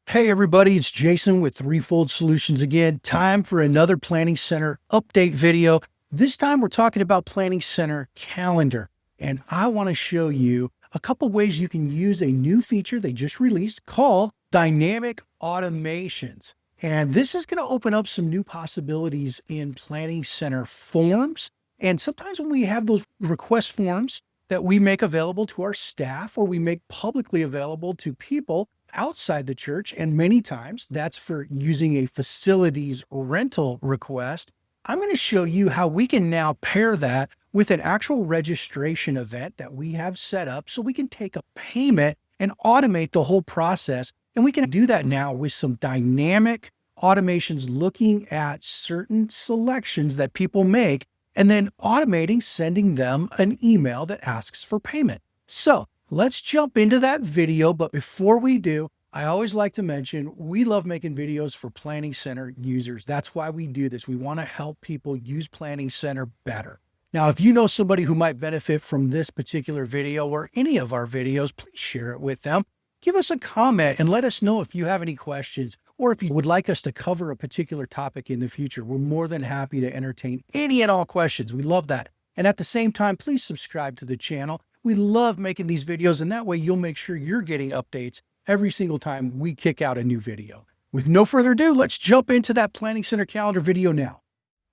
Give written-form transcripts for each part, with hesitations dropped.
Hey everybody, it's Jason with Threefold Solutions again. Time for another Planning Center update video. This time we're talking about Planning Center Calendar, and I want to show you a couple ways you can use a new feature they just released called Dynamic Automations. And this is going to open up some new possibilities in Planning Center forms. And sometimes when we have those request forms that we make available to our staff or we make publicly available to people outside the church, and many times that's for using a facilities rental request, I'm going to show you how we can now pair that with an actual registration event that we have set up so we can take a payment and automate the whole process. And we can do that now with some dynamic automations looking at certain selections that people make and then automating sending them an email that asks for payment. So let's jump into that video. But before we do, I always like to mention we love making videos for Planning Center users. That's why we do this. We want to help people use Planning Center better. Now, if you know somebody who might benefit from this particular video or any of our videos, please share it with them. Give us a comment and let us know if you have any questions or if you would like us to cover a particular topic in the future. We're more than happy to entertain any and all questions. We love that. And at the same time, please subscribe to the channel. We love making these videos, and that way you'll make sure you're getting updates every single time we kick out a new video. With no further ado, let's jump into that Planning Center Calendar video now.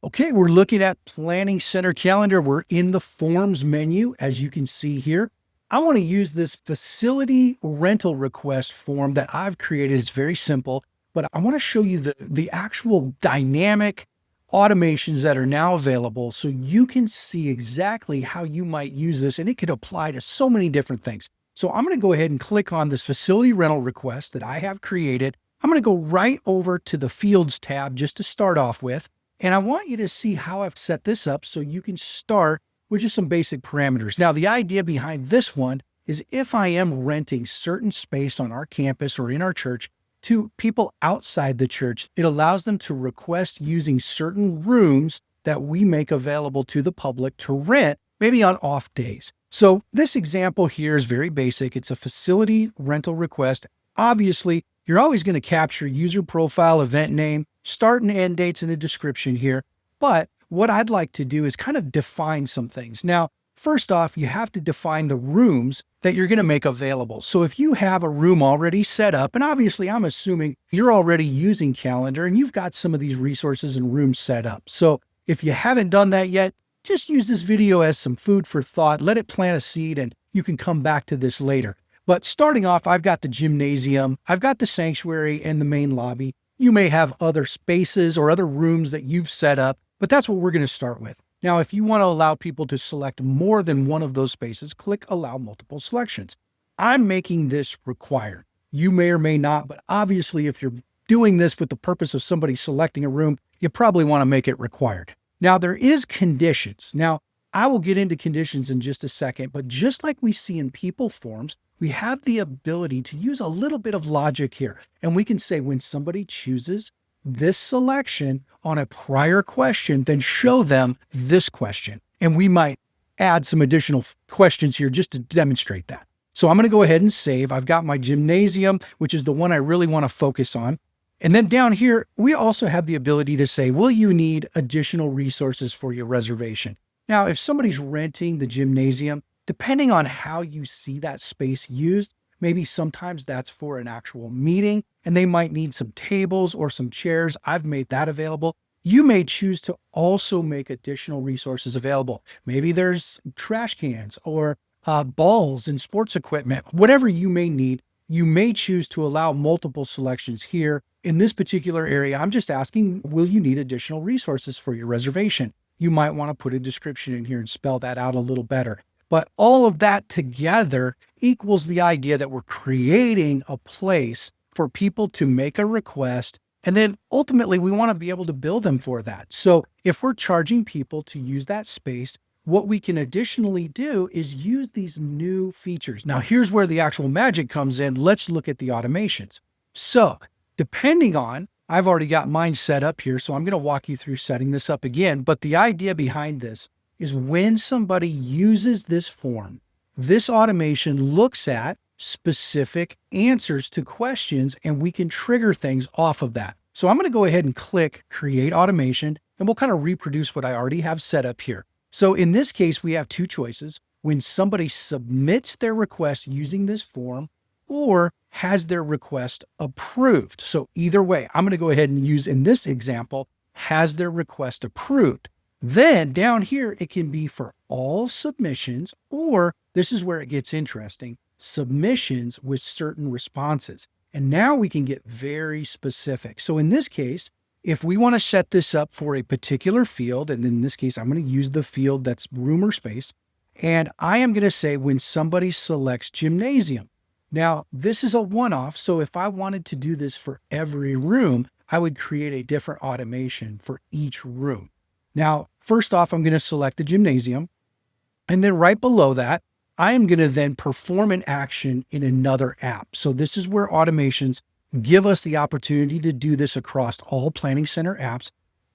Okay, we're looking at Planning Center Calendar. We're in the Forms menu, as you can see here. I want to use this facility rental request form that I've created. It's very simple, but I want to show you the actual dynamic automations that are now available so you can see exactly how you might use this, and it could apply to so many different things. So I'm going to go ahead and click on this facility rental request that I have created. I'm going to go right over to the Fields tab just to start off with, and I want you to see how I've set this up so you can start with just some basic parameters. Now, the idea behind this one is if I am renting certain space on our campus or in our church to people outside the church, it allows them to request using certain rooms that we make available to the public to rent, maybe on off days. So this example here is very basic. It's a facility rental request. Obviously, you're always going to capture user profile, event name, start and end dates in the description here. But what I'd like to do is kind of define some things. Now, first off, you have to define the rooms that you're going to make available. So if you have a room already set up, and obviously I'm assuming you're already using Calendar and you've got some of these resources and rooms set up. So if you haven't done that yet, just use this video as some food for thought. Let it plant a seed and you can come back to this later. But starting off, I've got the gymnasium, I've got the sanctuary and the main lobby. You may have other spaces or other rooms that you've set up, but that's what we're going to start with. Now, if you want to allow people to select more than one of those spaces, click Allow Multiple Selections. I'm making this required. You may or may not, but obviously if you're doing this with the purpose of somebody selecting a room, you probably want to make it required. Now, there is conditions. Now, I will get into conditions in just a second, but just like we see in people forms, we have the ability to use a little bit of logic here. And we can say when somebody chooses this selection on a prior question, then show them this question. And we might add some additional questions here just to demonstrate that. So I'm going to go ahead and save. I've got my gymnasium, which is the one I really want to focus on. And then down here, we also have the ability to say, will you need additional resources for your reservation? Now, if somebody's renting the gymnasium, depending on how you see that space used, maybe sometimes that's for an actual meeting and they might need some tables or some chairs. I've made that available. You may choose to also make additional resources available. Maybe there's trash cans or balls and sports equipment, whatever you may need. You may choose to allow multiple selections here. In this particular area, I'm just asking, will you need additional resources for your reservation? You might want to put a description in here and spell that out a little better. But all of that together equals the idea that we're creating a place for people to make a request. And then ultimately, we want to be able to bill them for that. So if we're charging people to use that space, what we can additionally do is use these new features. Now, here's where the actual magic comes in. Let's look at the automations. So depending on, I've already got mine set up here, so I'm going to walk you through setting this up again. But the idea behind this is when somebody uses this form, this automation looks at specific answers to questions, and we can trigger things off of that. So I'm going to go ahead and click Create Automation, and we'll kind of reproduce what I already have set up here. So in this case, we have two choices. When somebody submits their request using this form or has their request approved. So either way, I'm going to go ahead and use, in this example, has their request approved. Then down here, it can be for all submissions, or this is where it gets interesting, submissions with certain responses. And now we can get very specific. So in this case, if we want to set this up for a particular field, and in this case, I'm going to use the field that's room or space, and I am going to say when somebody selects gymnasium. Now, this is a one-off, so if I wanted to do this for every room, I would create a different automation for each room. Now, first off, I'm going to select the gymnasium, and then right below that, I am going to then perform an action in another app. So this is where automations give us the opportunity to do this across all Planning Center apps.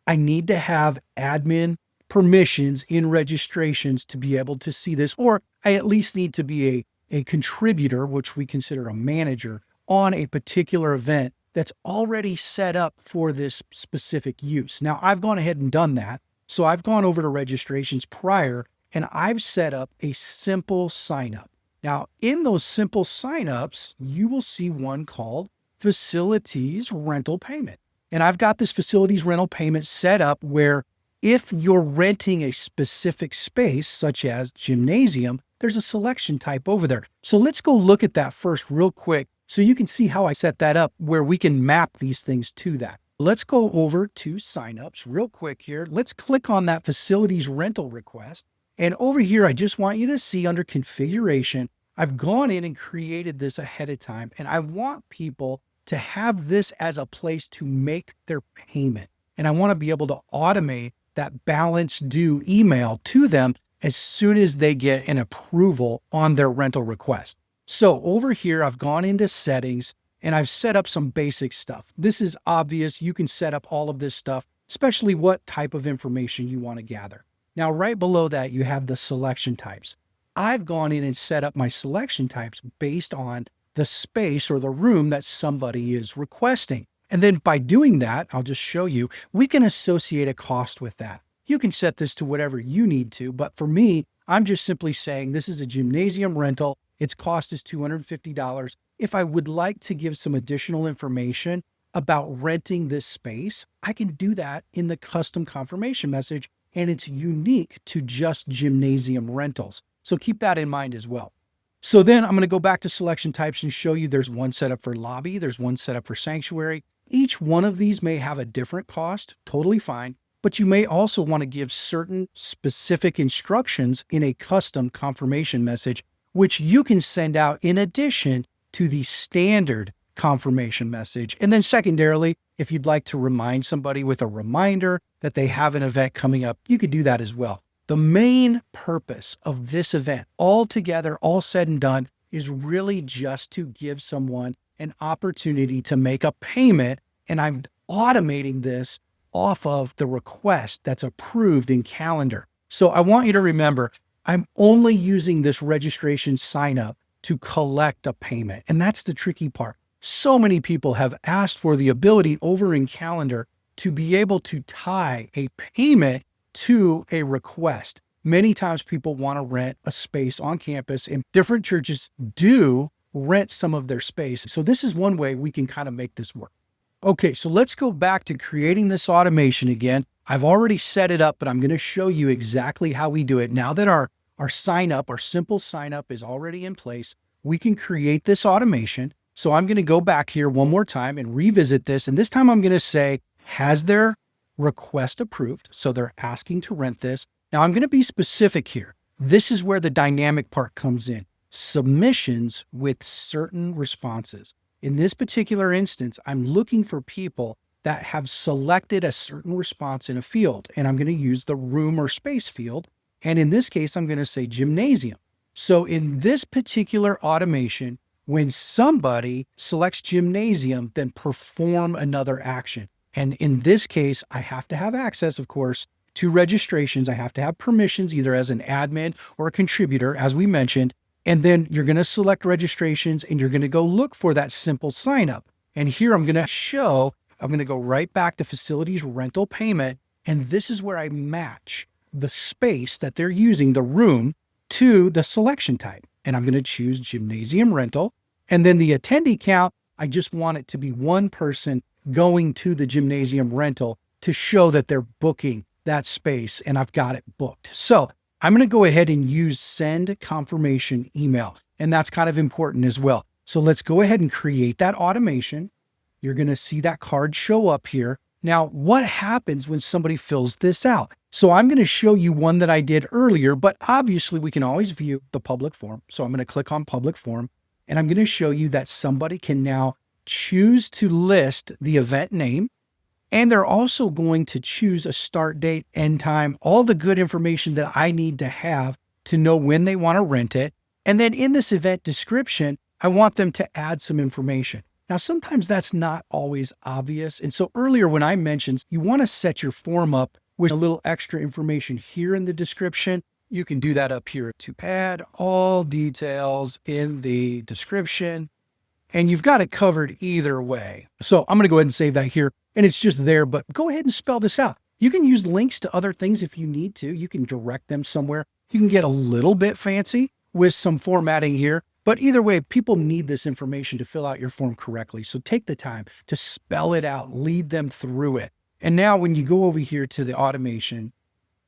I need to have admin permissions in registrations to be able to see this, or I at least need to be a contributor, which we consider a manager, on a particular event that's already set up for this specific use. Now, I've gone ahead and done that. So I've gone over to registrations prior, and I've set up a simple sign up. Now, in those simple signups, you will see one called Facilities Rental Payment. And I've got this Facilities Rental Payment set up where if you're renting a specific space, such as gymnasium, there's a selection type over there. So let's go look at that first real quick so you can see how I set that up where we can map these things to that. Let's go over to signups real quick here. Let's click on that facilities rental request. And over here, I just want you to see under configuration, I've gone in and created this ahead of time. And I want people to have this as a place to make their payment. And I want to be able to automate that balance due email to them as soon as they get an approval on their rental request. So over here, I've gone into settings and I've set up some basic stuff. This is obvious. You can set up all of this stuff, especially what type of information you want to gather. Now, right below that, you have the selection types. I've gone in and set up my selection types based on the space or the room that somebody is requesting. And then by doing that, I'll just show you, we can associate a cost with that. You can set this to whatever you need to, but for me, I'm just simply saying this is a gymnasium rental. Its cost is $250. If I would like to give some additional information about renting this space, I can do that in the custom confirmation message, and it's unique to just gymnasium rentals. So keep that in mind as well. So then I'm going to go back to selection types and show you there's one set up for lobby, there's one set up for sanctuary. Each one of these may have a different cost, totally fine, but you may also want to give certain specific instructions in a custom confirmation message, which you can send out in addition to the standard confirmation message. And then secondarily, if you'd like to remind somebody with a reminder that they have an event coming up, you could do that as well. The main purpose of this event, all together, all said and done, is really just to give someone an opportunity to make a payment. And I'm automating this off of the request that's approved in Calendar. So I want you to remember, I'm only using this registration sign up to collect a payment. And that's the tricky part. So many people have asked for the ability over in Calendar to be able to tie a payment to a request. Many times people want to rent a space on campus, and different churches do rent some of their space. So this is one way we can kind of make this work. Okay, so let's go back to creating this automation again. I've already set it up, but I'm going to show you exactly how we do it. Now that our sign up, our simple sign up is already in place, we can create this automation. So I'm going to go back here one more time and revisit this. And this time I'm going to say, has their request approved? So they're asking to rent this. Now I'm going to be specific here. This is where the dynamic part comes in. Submissions with certain responses. In this particular instance, I'm looking for people that have selected a certain response in a field, and I'm going to use the room or space field. And in this case, I'm going to say gymnasium. So in this particular automation, when somebody selects gymnasium, then perform another action. And in this case, I have to have access, of course, to registrations. I have to have permissions either as an admin or a contributor, as we mentioned. And then you're going to select registrations and you're going to go look for that simple sign up. And here I'm going to go right back to facilities rental payment. And this is where I match the space that they're using, the room, to the selection type. And I'm going to choose gymnasium rental. And then the attendee count, I just want it to be one person going to the gymnasium rental to show that they're booking that space and I've got it booked. So I'm going to go ahead and use send confirmation email. And that's kind of important as well. So let's go ahead and create that automation. You're going to see that card show up here. Now, what happens when somebody fills this out? So I'm going to show you one that I did earlier, but obviously we can always view the public form. So I'm going to click on public form and I'm going to show you that somebody can now choose to list the event name. And they're also going to choose a start date, end time, all the good information that I need to have to know when they want to rent it. And then in this event description, I want them to add some information. Now, sometimes that's not always obvious. And so earlier when I mentioned you want to set your form up with a little extra information here in the description, you can do that up here to add all details in the description. And you've got it covered either way. So I'm going to go ahead and save that here. And it's just there, but go ahead and spell this out. You can use links to other things if you need to. You can direct them somewhere. You can get a little bit fancy with some formatting here. But either way, people need this information to fill out your form correctly. So take the time to spell it out, lead them through it. And now when you go over here to the automation,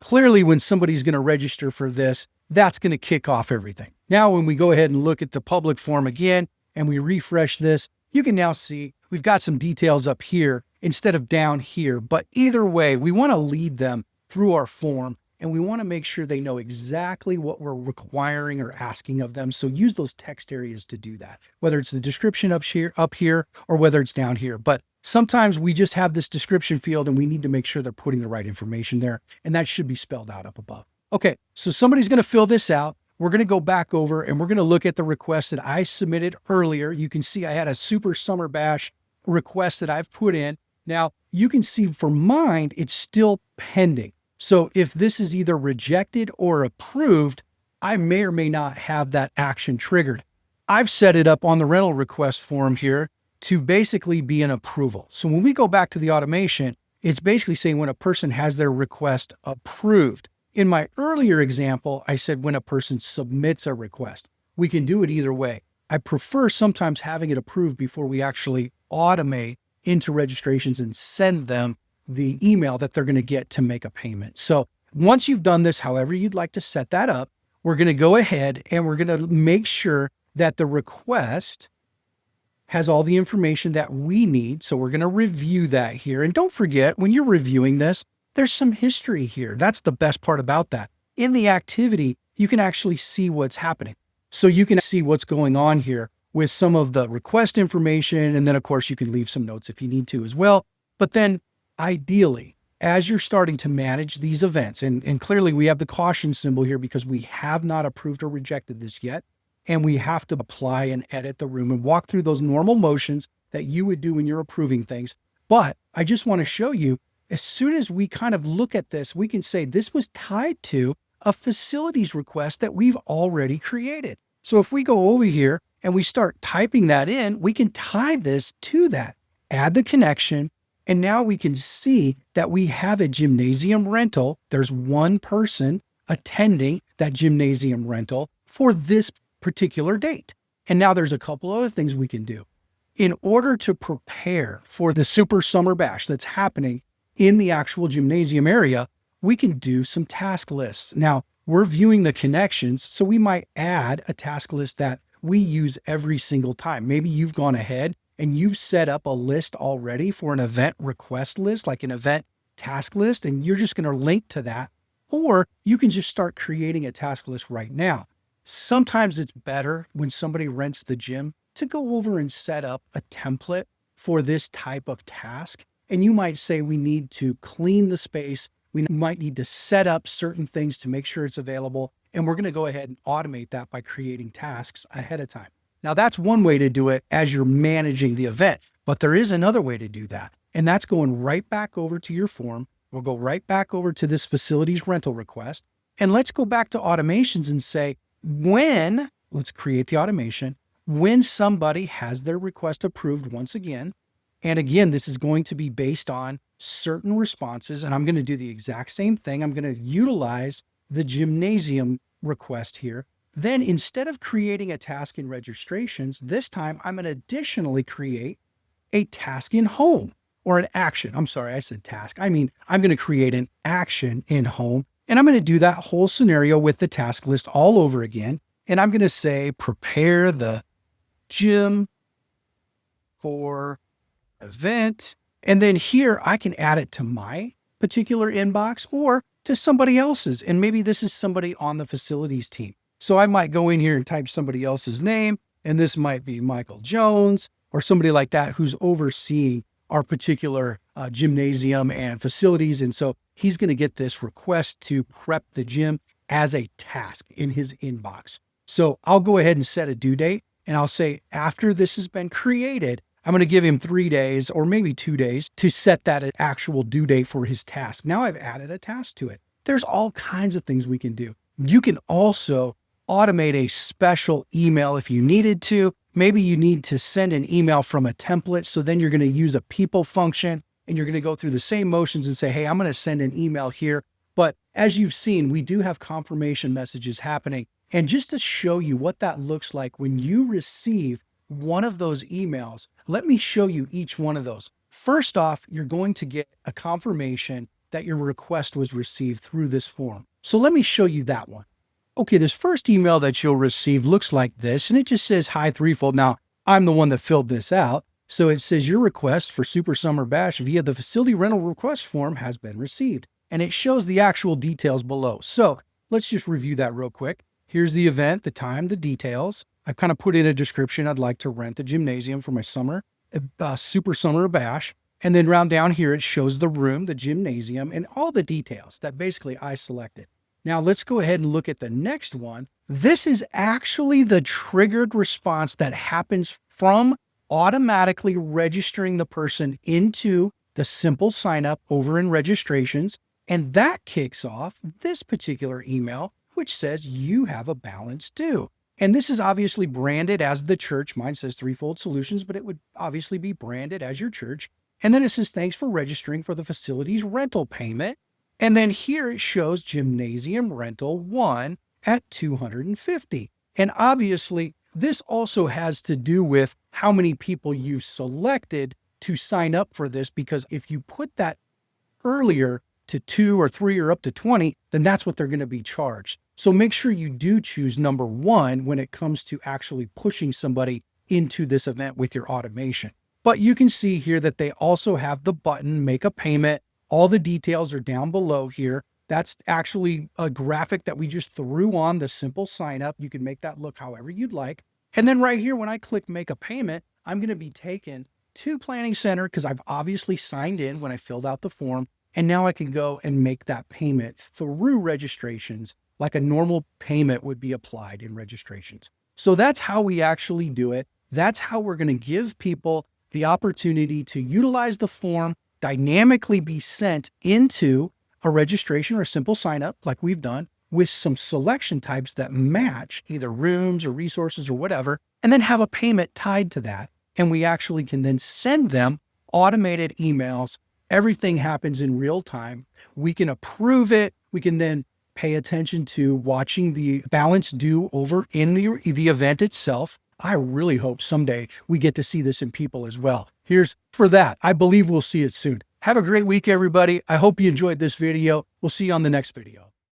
clearly when somebody's going to register for this, that's going to kick off everything. Now, when we go ahead and look at the public form again, and we refresh this, you can now see we've got some details up here instead of down here. But either way, we want to lead them through our form and we want to make sure they know exactly what we're requiring or asking of them. So use those text areas to do that, whether it's the description up here, or whether it's down here. But sometimes we just have this description field and we need to make sure they're putting the right information there. And that should be spelled out up above. Okay, so somebody's going to fill this out. We're going to go back over and we're going to look at the request that I submitted earlier. You can see I had a Super Summer Bash request that I've put in. Now you can see for mine, it's still pending. So if this is either rejected or approved, I may or may not have that action triggered. I've set it up on the rental request form here to basically be an approval. So when we go back to the automation, it's basically saying when a person has their request approved. In my earlier example, I said when a person submits a request. We can do it either way. I prefer sometimes having it approved before we actually automate into registrations and send them the email that they're going to get to make a payment. So once you've done this, however you'd like to set that up, we're going to go ahead and we're going to make sure that the request has all the information that we need. So we're going to review that here. And don't forget, when you're reviewing this, there's some history here. That's the best part about that. In the activity, you can actually see what's happening. So you can see what's going on here with some of the request information. And then of course you can leave some notes if you need to as well. But then ideally, as you're starting to manage these events, and clearly we have the caution symbol here because we have not approved or rejected this yet. And we have to apply and edit the room and walk through those normal motions that you would do when you're approving things. But I just want to show you, as soon as we kind of look at this, we can say this was tied to a facilities request that we've already created. So if we go over here and we start typing that in, we can tie this to that, add the connection, and now we can see that we have a gymnasium rental. There's one person attending that gymnasium rental for this particular date. And now there's a couple other things we can do. In order to prepare for the Super Summer Bash that's happening in the actual gymnasium area, we can do some task lists. Now, we're viewing the connections, so we might add a task list that we use every single time. Maybe you've gone ahead and you've set up a list already for an event request list, like an event task list, and you're just going to link to that. Or you can just start creating a task list right now. Sometimes it's better when somebody rents the gym to go over and set up a template for this type of task. And you might say we need to clean the space. We might need to set up certain things to make sure it's available. And we're going to go ahead and automate that by creating tasks ahead of time. Now, that's one way to do it as you're managing the event, but there is another way to do that. And that's going right back over to your form. We'll go right back over to this facilities rental request. And let's go back to automations and say, when let's create the automation. When somebody has their request approved once again, and again, this is going to be based on certain responses, and I'm going to do the exact same thing. I'm going to utilize the gymnasium request here. Then instead of creating a task in registrations, this time I'm going to additionally create a task in home or an action. I'm sorry, I said task. I mean, I'm going to create an action in home, and I'm going to do that whole scenario with the task list all over again. And I'm going to say, prepare the gym for event. And then here I can add it to my particular inbox or to somebody else's. And maybe this is somebody on the facilities team. So I might go in here and type somebody else's name, and this might be Michael Jones or somebody like that who's overseeing our particular gymnasium and facilities. And so he's going to get this request to prep the gym as a task in his inbox. So I'll go ahead and set a due date, and I'll say after this has been created, I'm going to give him 3 days or maybe 2 days to set that actual due date for his task. Now I've added a task to it. There's all kinds of things we can do. You can also automate a special email if you needed to. Maybe you need to send an email from a template. So then you're going to use a people function, and you're going to go through the same motions and say, hey, I'm going to send an email here. But as you've seen, we do have confirmation messages happening. And just to show you what that looks like when you receive one of those emails, let me show you each one of those. First off, you're going to get a confirmation that your request was received through this form. So let me show you that one. Okay, this first email that you'll receive looks like this, and it just says, hi, Threefold. Now, I'm the one that filled this out. So it says your request for Super Summer Bash via the facility rental request form has been received. And it shows the actual details below. So let's just review that real quick. Here's the event, the time, the details. I've kind of put in a description. I'd like to rent the gymnasium for my Super Summer Bash. And then round down here, it shows the room, the gymnasium, and all the details that basically I selected. Now let's go ahead and look at the next one. This is actually the triggered response that happens from automatically registering the person into the simple sign up over in registrations. And that kicks off this particular email, which says you have a balance due. And this is obviously branded as the church. Mine says Threefold Solutions, but it would obviously be branded as your church. And then it says, thanks for registering for the facilities rental payment. And then here it shows gymnasium rental 1 at $250. And obviously this also has to do with how many people you've selected to sign up for this, because if you put that earlier to 2 or 3 or up to 20, then that's what they're going to be charged. So make sure you do choose number 1 when it comes to actually pushing somebody into this event with your automation. But you can see here that they also have the button, make a payment. All the details are down below here. That's actually a graphic that we just threw on the simple sign up. You can make that look however you'd like. And then right here, when I click make a payment, I'm going to be taken to Planning Center because I've obviously signed in when I filled out the form. And now I can go and make that payment through registrations like a normal payment would be applied in registrations. So that's how we actually do it. That's how we're going to give people the opportunity to utilize the form, dynamically be sent into a registration or a simple sign up like we've done with some selection types that match either rooms or resources or whatever, and then have a payment tied to that. And we actually can then send them automated emails. Everything happens in real time. We can approve it. We can then pay attention to watching the balance due over in the event itself. I really hope someday we get to see this in people as well. Here's for that. I believe we'll see it soon. Have a great week, everybody. I hope you enjoyed this video. We'll see you on the next video.